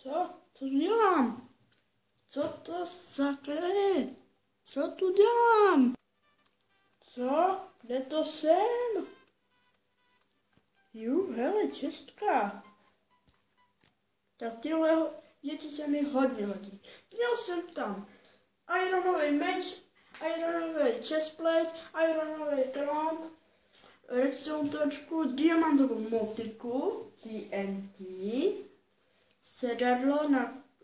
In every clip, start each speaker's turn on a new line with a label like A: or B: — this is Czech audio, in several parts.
A: Co? Co dělám? Co to sakra je? Co tu dělám? Co? Kde to jsem? Hele, čestka. Tak tyhle věci se mi hodně hodí. Měl jsem tam ironový meč, ironový chestplate, ironový krom, redstone točku, diamantovou motiku, TNT, sedadlo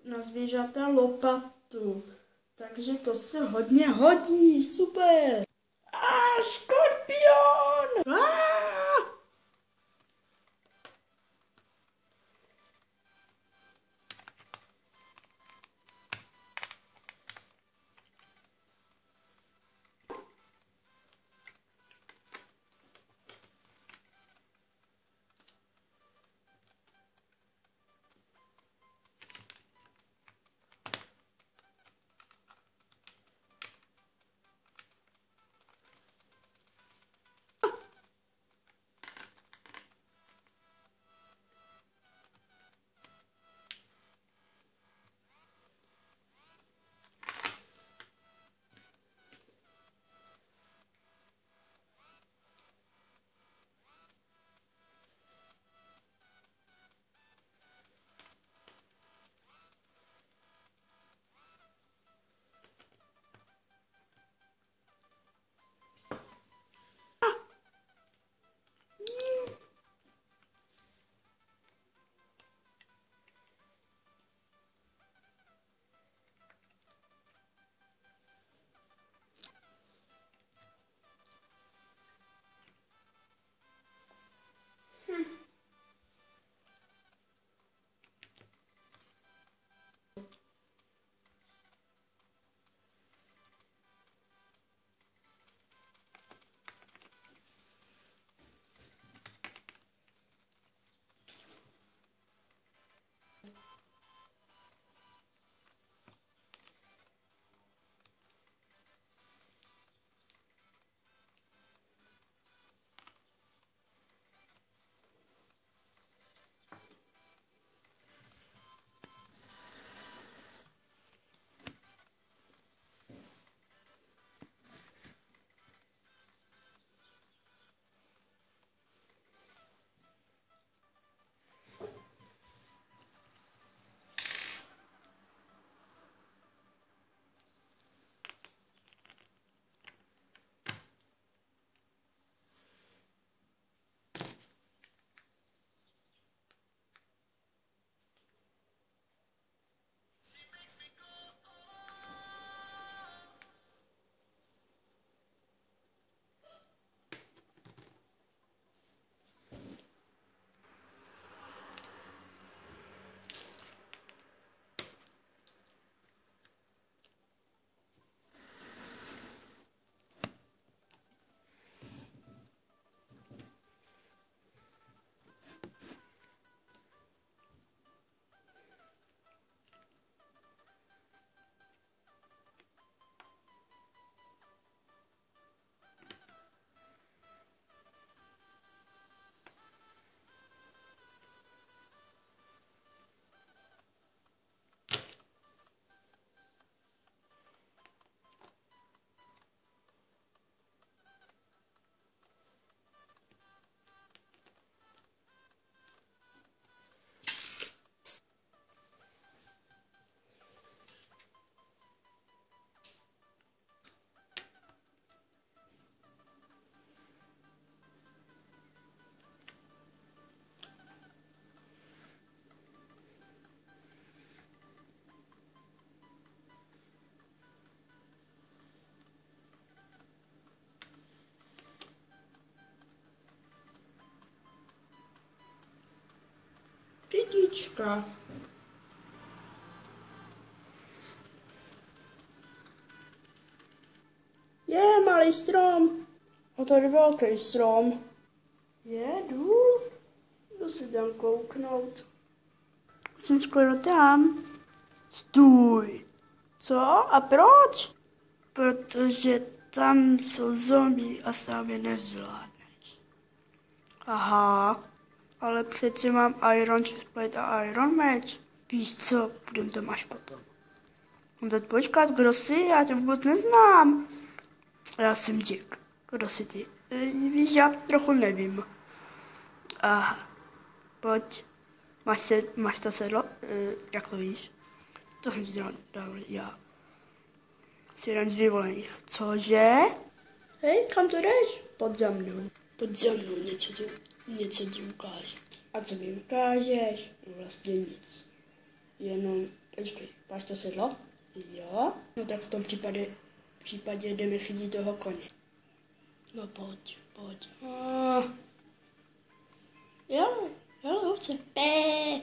A: na zvířata, lopatu. Takže to se hodně hodí, super. Škorpion! Kytička. Je malý strom. A tady velký strom. Jdu se tam kouknout. Jsem skoro tam. Stůj. Co? A proč? Protože tam jsou zombie a sám je nevzládneš. Aha. Ale přeci mám Iron Chestplate a Iron Meč. Víš co, budem tam až potom. On teď počkat, kdo jsi? Já tě vůbec neznám. Já jsem Jack. Kdo jsi ty? Víš, já trochu nevím. Aha, pojď. Máš to sedlo? Jak to víš? To jsem ti dal já. Jsi jeden z vyvolených. Cože? Hej, kam to jdeš? Pojď za mnou, něco ti ukážu. A co mi ukážeš? No vlastně nic. Jenom, počkej, máš to sedlo? Jo? No tak v tom případě jdeme chytit toho koně. No pojď. Jo, ovce.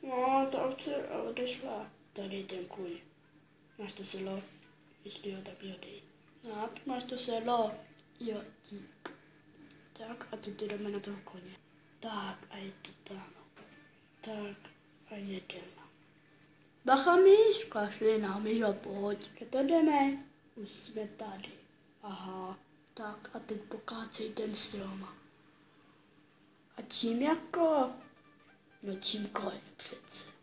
A: No, ta ovce odešla. Tady je ten kůň. Máš to sedlo? Jestli jo, tak jo, dej. Tak, máš to sedlo? Jo, dík. Tak a teď jdeme na toho koně. Tak a je to tam. Tak a jedeme. Bacha Míška, šli nám, jo, pojď. Že to jdeme? Už jsme tady. Aha, tak a teď pokácej ten strom. A čím jako? No čímkoliv přece.